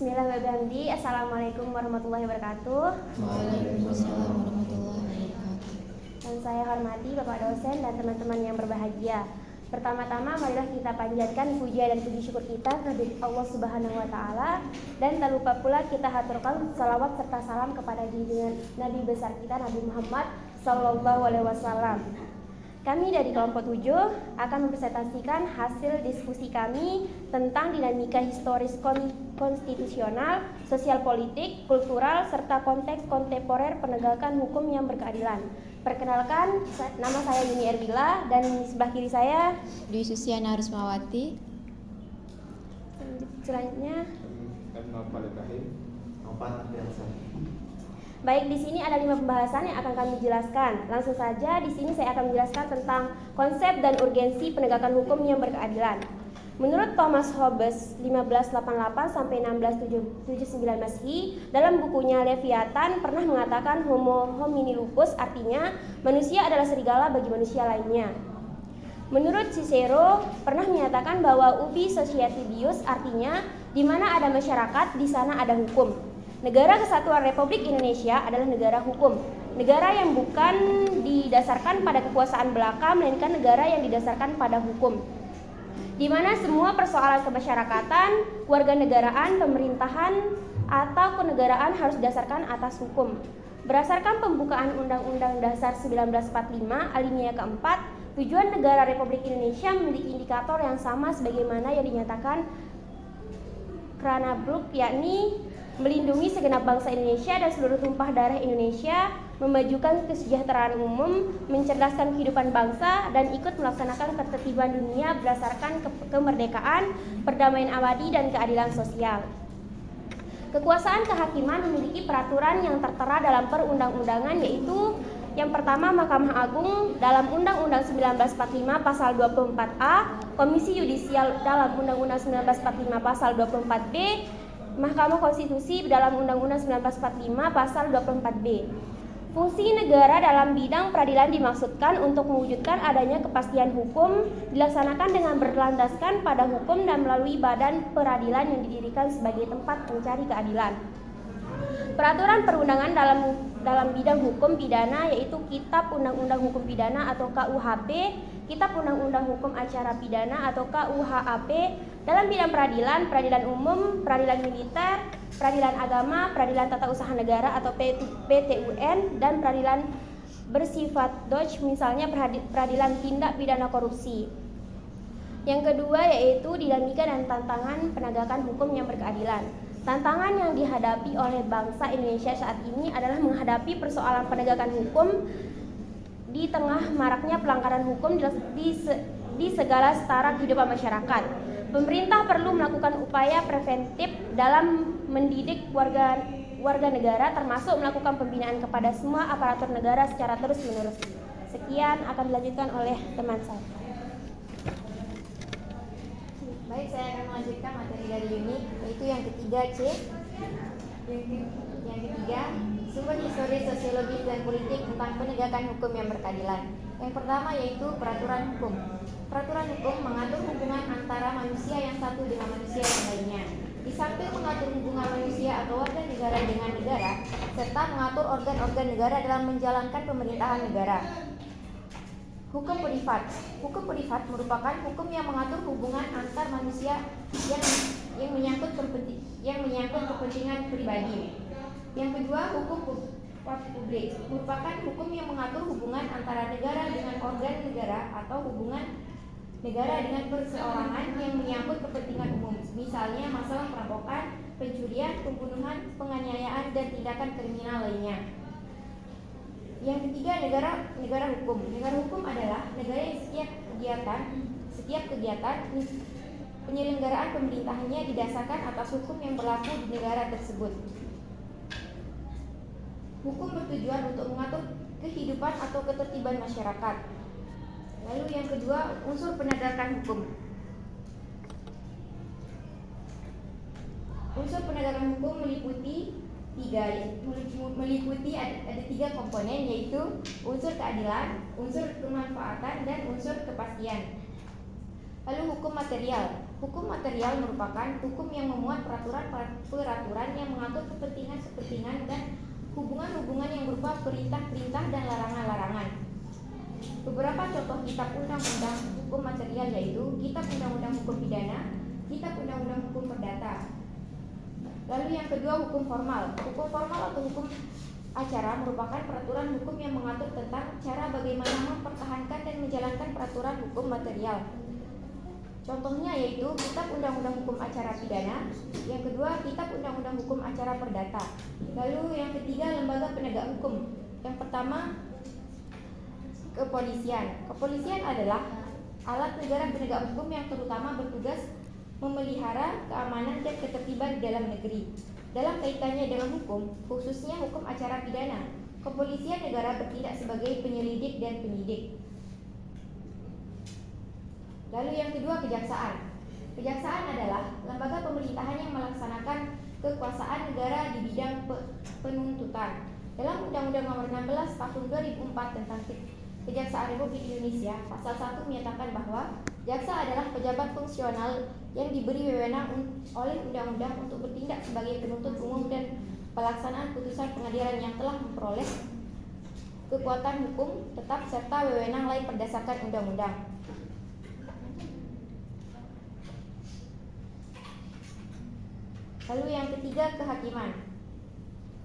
Bismillahirrahmanirrahim. Assalamualaikum warahmatullahi wabarakatuh. Waalaikumsalam warahmatullahi wabarakatuh. Dan saya hormati Bapak dosen dan teman-teman yang berbahagia. Pertama-tama marilah kita panjatkan puja dan puji syukur kita kepada Allah Subhanahu wa taala, dan tak lupa pula kita haturkan salawat serta salam kepada junjungan Nabi besar kita Nabi Muhammad sallallahu alaihi wasallam. Kami dari kelompok 7 akan mempresentasikan hasil diskusi kami tentang dinamika historis konstitusional, sosial politik, kultural, serta konteks kontemporer penegakan hukum yang berkeadilan. Perkenalkan, nama saya Yuni Erwila dan di sebelah kiri saya Dwi Susiana Rusmawati. Selanjutnya Baik, di sini ada 5 pembahasan yang akan kami jelaskan. Langsung saja, di sini saya akan menjelaskan tentang konsep dan urgensi penegakan hukum yang berkeadilan. Menurut Thomas Hobbes 1588 sampai 1679 Masehi, dalam bukunya Leviathan pernah mengatakan homo homini lupus, artinya manusia adalah serigala bagi manusia lainnya. Menurut Cicero pernah menyatakan bahwa ubi societatius, artinya di mana ada masyarakat, di sana ada hukum. Negara Kesatuan Republik Indonesia adalah negara hukum, negara yang bukan didasarkan pada kekuasaan belaka, melainkan negara yang didasarkan pada hukum, di mana semua persoalan kemasyarakatan, kewarganegaraan, pemerintahan, atau kenegaraan harus didasarkan atas hukum. Berdasarkan pembukaan Undang-Undang Dasar 1945 alinea keempat, tujuan negara Republik Indonesia memiliki indikator yang sama sebagaimana yang dinyatakan Cranabrook, yakni melindungi segenap bangsa Indonesia dan seluruh tumpah darah Indonesia, memajukan kesejahteraan umum, mencerdaskan kehidupan bangsa, dan ikut melaksanakan ketertiban dunia berdasarkan kemerdekaan, perdamaian abadi, dan keadilan sosial. Kekuasaan kehakiman memiliki peraturan yang tertera dalam perundang-undangan, yaitu yang pertama Mahkamah Agung dalam Undang-Undang 1945 pasal 24A, Komisi Yudisial dalam Undang-Undang 1945 pasal 24B, Mahkamah Konstitusi dalam Undang-Undang 1945 pasal 24B. Fungsi negara dalam bidang peradilan dimaksudkan untuk mewujudkan adanya kepastian hukum, dilaksanakan dengan berlandaskan pada hukum dan melalui badan peradilan yang didirikan sebagai tempat mencari keadilan. Peraturan perundangan dalam bidang hukum pidana yaitu Kitab Undang-Undang Hukum Pidana atau KUHP, Kitab Undang-Undang Hukum Acara Pidana atau KUHAP, dalam bidang peradilan, peradilan umum, peradilan militer, peradilan agama, peradilan tata usaha negara atau PTUN, dan peradilan bersifat Dodge, misalnya peradilan tindak pidana korupsi. Yang kedua yaitu dinamika dan tantangan penegakan hukum yang berkeadilan. Tantangan yang dihadapi oleh bangsa Indonesia saat ini adalah menghadapi persoalan penegakan hukum di tengah maraknya pelanggaran hukum di segala setara kehidupan masyarakat. Pemerintah perlu melakukan upaya preventif dalam mendidik warga negara, termasuk melakukan pembinaan kepada semua aparatur negara secara terus-menerus. Sekian akan dilanjutkan oleh teman saya. Baik, saya akan melanjutkan materi dari Yuni, yaitu yang ketiga C. Yang ketiga, sumber historis sosiologis dan politik tentang penegakan hukum yang berkeadilan. Yang pertama yaitu peraturan hukum. Peraturan hukum mengatur hubungan antara manusia yang satu dengan manusia yang lainnya. Di samping mengatur hubungan manusia atau warga negara dengan negara, serta mengatur organ-organ negara dalam menjalankan pemerintahan negara. Hukum privat. Hukum privat merupakan hukum yang mengatur hubungan antar manusia yang menyangkut kepentingan pribadi. Yang kedua, hukum publik merupakan hukum yang mengatur hubungan antara negara dengan organ negara atau hubungan negara dengan perseorangan yang menyangkut kepentingan umum, misalnya masalah perampokan, pencurian, pembunuhan, penganiayaan, dan tindakan kriminal lainnya. Yang ketiga, negara hukum. Negara hukum adalah negara yang setiap kegiatan penyelenggaraan pemerintahannya didasarkan atas hukum yang berlaku di negara tersebut. Hukum bertujuan untuk mengatur kehidupan atau ketertiban masyarakat. Lalu yang kedua, unsur penegakan hukum. Unsur penegakan hukum meliputi ada tiga komponen, yaitu unsur keadilan, unsur kemanfaatan, dan unsur kepastian. Lalu hukum material. Hukum material merupakan hukum yang memuat peraturan-peraturan yang mengatur kepentingan-kepentingan dan hubungan-hubungan yang berupa perintah-perintah dan larangan-larangan. Beberapa contoh kitab undang-undang hukum material yaitu Kitab Undang-Undang Hukum Pidana, Kitab Undang-Undang Hukum Perdata. Lalu yang kedua, hukum formal. Hukum formal atau hukum acara merupakan peraturan hukum yang mengatur tentang cara bagaimana mempertahankan dan menjalankan peraturan hukum material. Contohnya yaitu Kitab Undang-Undang Hukum Acara Pidana, yang kedua Kitab Undang-Undang Hukum Acara Perdata. Lalu yang ketiga, lembaga penegak hukum. Yang pertama, kepolisian. Kepolisian adalah alat negara penegak hukum yang terutama bertugas memelihara keamanan dan ketertiban di dalam negeri. Dalam kaitannya dengan hukum, khususnya hukum acara pidana, kepolisian negara bertindak sebagai penyelidik dan penyidik. Lalu yang kedua, kejaksaan. Kejaksaan adalah lembaga pemerintahan yang melaksanakan kekuasaan negara di bidang penuntutan. Dalam Undang-Undang Nomor 16 Tahun 2004 tentang Kejaksaan Republik Indonesia, Pasal 1 menyatakan bahwa jaksa adalah pejabat fungsional yang diberi wewenang oleh undang-undang untuk bertindak sebagai penuntut umum dan pelaksanaan putusan pengadilan yang telah memperoleh kekuatan hukum tetap serta wewenang lain berdasarkan undang-undang. Lalu yang ketiga, kehakiman.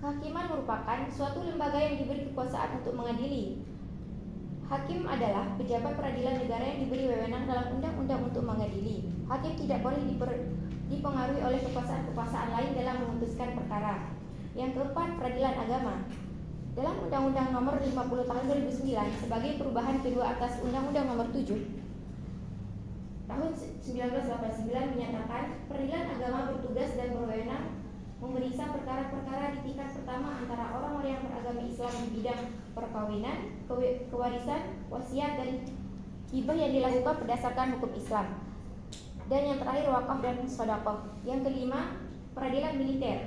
Kehakiman merupakan suatu lembaga yang diberi kekuasaan untuk mengadili. Hakim adalah pejabat peradilan negara yang diberi wewenang dalam undang-undang untuk mengadili. Hakim tidak boleh dipengaruhi oleh kekuasaan-kekuasaan lain dalam memutuskan perkara. Yang keempat, peradilan agama. Dalam Undang-Undang Nomor 50 Tahun 2009 sebagai perubahan kedua atas Undang-Undang Nomor 7 Tahun 1989 menyatakan peradilan agama bertugas dan berwenang memeriksa perkara-perkara di tingkat pertama antara orang-orang yang beragama Islam di bidang perkawinan, kewarisan, wasiat, dan hibah yang dilakukan berdasarkan hukum Islam. Dan yang terakhir, wakaf dan sedekah. Yang kelima, peradilan militer.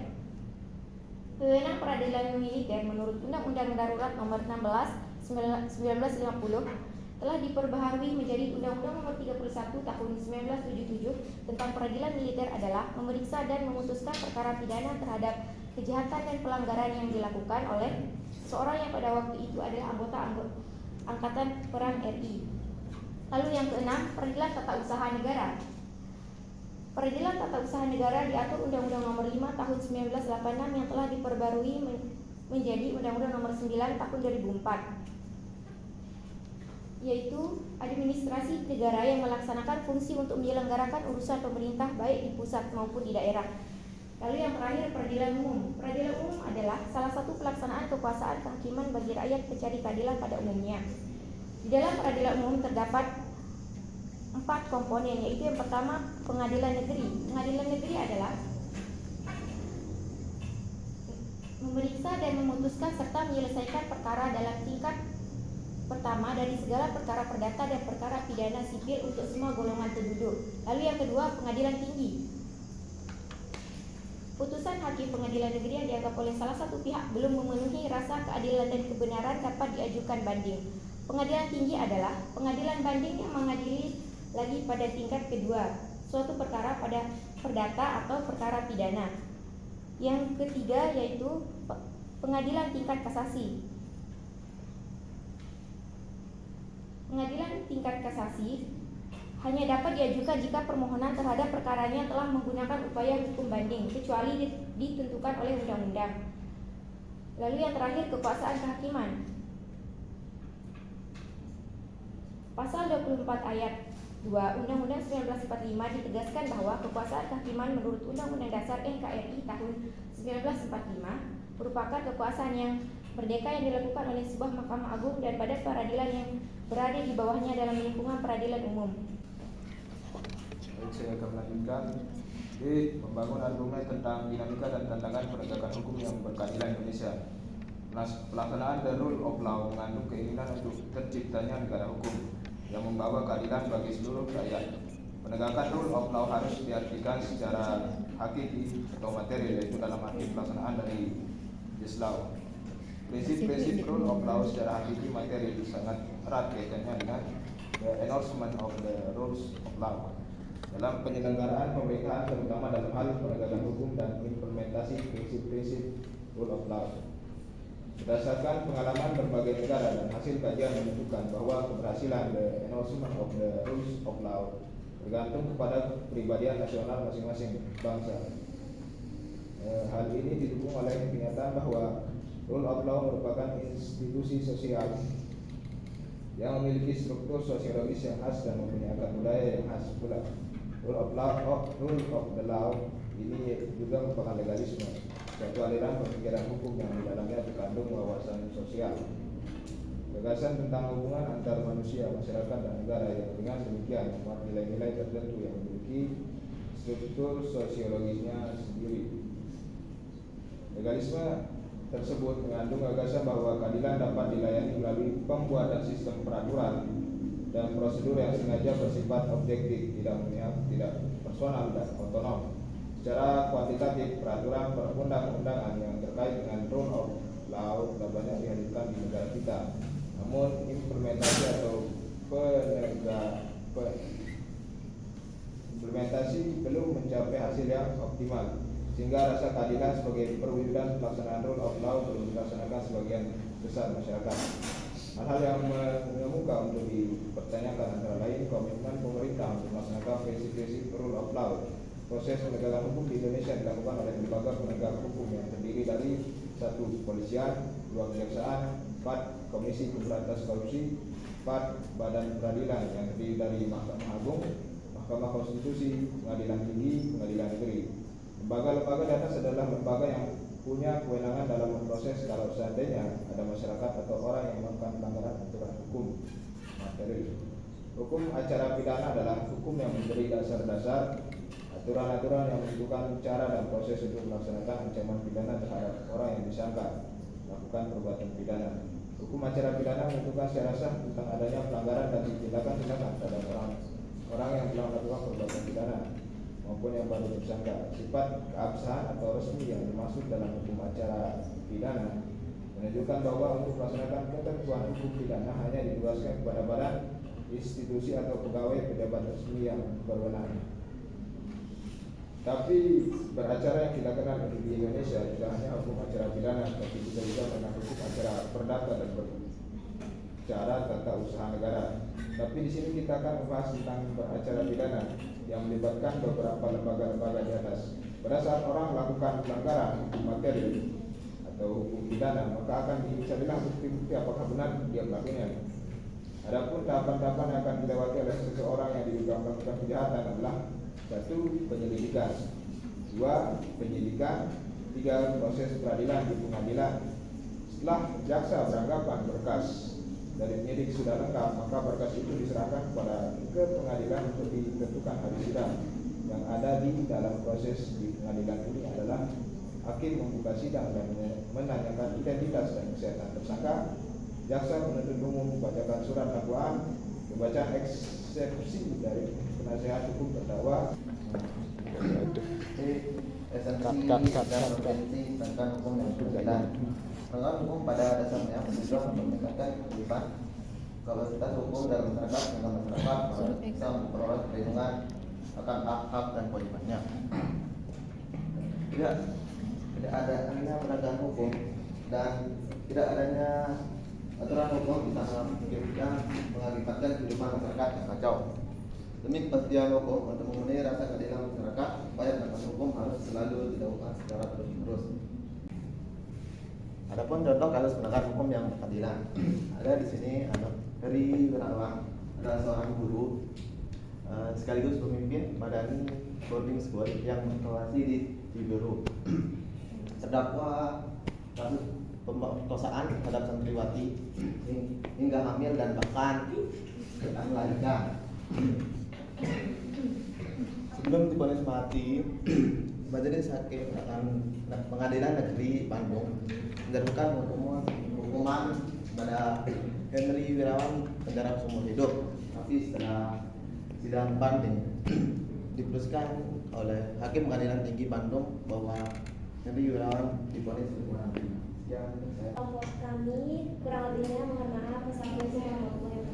Wewenang peradilan militer menurut Undang-Undang Darurat Nomor 16 1950 telah diperbaharui menjadi Undang-Undang Nomor 31 Tahun 1977 tentang peradilan militer adalah memeriksa dan memutuskan perkara pidana terhadap kejahatan dan pelanggaran yang dilakukan oleh seorang yang pada waktu itu adalah anggota Angkatan Perang RI. Lalu yang keenam, peradilan tata usaha negara. Peradilan tata usaha negara diatur Undang-Undang Nomor 5 Tahun 1986 yang telah diperbarui menjadi Undang-Undang Nomor 9 Tahun 2004. Yaitu administrasi negara yang melaksanakan fungsi untuk menyelenggarakan urusan pemerintah baik di pusat maupun di daerah. Lalu yang terakhir, peradilan umum. Peradilan umum adalah salah satu pelaksanaan kekuasaan kehakiman bagi rakyat pencari keadilan pada umumnya. Di dalam peradilan umum terdapat 4 komponen, yaitu yang pertama, pengadilan negeri. Pengadilan negeri adalah memeriksa dan memutuskan serta menyelesaikan perkara dalam tingkat pertama dari segala perkara perdata dan perkara pidana sipil untuk semua golongan penduduk. Lalu yang kedua, pengadilan tinggi. Putusan hakim pengadilan negeri yang dianggap oleh salah satu pihak belum memenuhi rasa keadilan dan kebenaran dapat diajukan banding. Pengadilan tinggi adalah pengadilan banding yang mengadili lagi pada tingkat kedua suatu perkara pada perdata atau perkara pidana. Yang ketiga yaitu pengadilan tingkat kasasi. Pengadilan tingkat kasasi hanya dapat diajukan jika permohonan terhadap perkaranya telah menggunakan upaya hukum banding, kecuali ditentukan oleh undang-undang. Lalu yang terakhir, kekuasaan kehakiman. Pasal 24 ayat 2 Undang-Undang 1945 ditegaskan bahwa kekuasaan kehakiman menurut Undang-Undang Dasar NKRI tahun 1945 merupakan kekuasaan yang merdeka yang dilakukan oleh sebuah Mahkamah Agung dan badan peradilan yang berada di bawahnya dalam lingkungan peradilan umum. Baik, saya akan melanjutkan di membangun argumen tentang dinamika dan tantangan penegakan hukum yang berkeadilan Indonesia. Pelaksanaan the rule of law mengandung keinginan untuk terciptanya negara hukum yang membawa keadilan bagi seluruh rakyat. Penegakan rule of law harus diartikan secara hakiki atau materi, yaitu dalam arti pelaksanaan dari this law. Prinsip-prinsip rule of law secara hakiki materi itu sangat erat kaitannya dengan the enforcement of the rules of law. dalam penyelenggaraan pemerintahan, terutama dalam hal penegakan hukum dan implementasi prinsip-prinsip rule of law. Berdasarkan pengalaman berbagai negara dan hasil kajian menunjukkan bahwa keberhasilan the enforcement of the rules of law bergantung kepada kepribadian nasional masing-masing bangsa. Hal ini didukung oleh kenyataan bahwa rule of law merupakan institusi sosial yang memiliki struktur sosiologis yang khas dan mempunyai akar budaya yang khas pula. Rule of the law ini juga merupakan legalisme, suatu aliran pemikiran hukum yang di dalamnya terkandung wawasan sosial, gagasan tentang hubungan antar manusia, masyarakat, dan negara yang dengan demikian memuat nilai-nilai tertentu yang memiliki struktur sosiologisnya sendiri. Legalisme tersebut mengandung gagasan bahwa keadilan dapat dilayani melalui pembuatan sistem peraturan dan prosedur yang sengaja bersifat objektif, tidak personal dan otonom. Secara kuantitatif, peraturan perundang-undangan yang terkait dengan rule of law sudah banyak dihadirkan di negara kita. Namun implementasi atau implementasi belum mencapai hasil yang optimal, sehingga rasa keadilan sebagai perwujudan pelaksanaan rule of law belum dilaksanakan sebagian besar masyarakat. Hal-hal yang mengemuka untuk dipertanyakan antara lain komitmen pemerintah untuk melaksanakan prinsip-prinsip rule of law. Proses penegakan hukum di Indonesia dilakukan oleh lembaga penegak hukum yang terdiri dari 1. Kepolisian, 2. Kejaksaan, 4. Komisi Pemberantasan Korupsi, 4. Badan Peradilan yang terdiri dari Mahkamah Agung, Mahkamah Konstitusi, Pengadilan Tinggi, Pengadilan Negeri. Lembaga-lembaga di atas adalah lembaga yang punya kewenangan dalam memproses kalau seandainya ada masyarakat atau orang yang melakukan pelanggaran aturan hukum materi. Hukum acara pidana adalah hukum yang memberi dasar-dasar aturan-aturan yang menentukan cara dan proses untuk melaksanakan ancaman pidana terhadap orang yang disangka melakukan perbuatan pidana. Hukum acara pidana menentukan secara sah tentang adanya pelanggaran dan tindakan-tindakan terhadap orang yang telah melakukan perbuatan pidana maupun yang baru tersangka. Sifat keabsahan atau resmi yang dimaksud dalam hukum acara pidana menunjukkan bahwa untuk melaksanakan ketentuan hukum pidana hanya ditugaskan kepada badan, institusi atau pegawai pejabat resmi yang berwenang. Tapi beracara yang kita kenal di Indonesia tidak hanya hukum acara pidana, tapi juga mengenai hukum acara perdata dan berbicara tata usaha negara. Tapi di sini kita akan membahas tentang beracara pidana yang melibatkan beberapa lembaga-lembaga di atas. Pada saat orang melakukan pelanggaran hukum materi atau hukum pidana, maka akan dicarilah bukti-bukti apakah benar dia melakukannya. Adapun tahapan-tahapan yang akan dilewati oleh seseorang yang diduga melakukan kejahatan adalah 1. Penyelidikan, 2. Penyidikan, 3. Proses peradilan di pengadilan. Setelah jaksa beranggapan berkas dari penyidik sudah lengkap, maka berkas itu diserahkan ke pengadilan untuk ditentukan hari sidang. Yang ada di dalam proses di pengadilan ini adalah hakim membuka sidang dan menanyakan identitas dan kesehatan tersangka. Jaksa penuntut umum membacakan surat dakwaan, pembacaan eksepsi dari penasihat hukum terdakwa. Esensi dan urgensi tentang hukum yang berkaitan. Penegakan hukum pada dasarnya bertujuan untuk meningkatkan ketertiban, kapasitas hukum dalam masyarakat sehingga masyarakat bisa memperoleh perlindungan akan hak-hak dan kewajibannya. Tidak adanya penegakan hukum dan tidak adanya aturan hukum bisa mengakibatkan kehidupan masyarakat yang kacau. Demi kepastian hukum untuk memenuhi rasa keadilan masyarakat, upaya penegakan hukum harus selalu dilakukan secara terus-menerus. Adapun contoh kasus penegakan hukum yang berkeadilan, ada di sini Heri Wirawan, adalah seorang guru sekaligus pemimpin badan boarding school yang berlokasi di Cibiru. Terdakwa kasus pemerkosaan terhadap santriwati hingga hamil dan bahkan melahirkan. Sebelum divonis mati, Majelis Hakim Pengadilan Negeri Bandung menjatuhkan hukuman pada Henry Wirawan penjara seumur hidup. Tapi setelah sidang banding diputuskan oleh Hakim Pengadilan Tinggi Bandung bahwa Henry Wirawan divonis hukuman mati. Kami kurang lebihnya mohon maaf. Wassalamualaikum warahmatullahi wabarakatuh.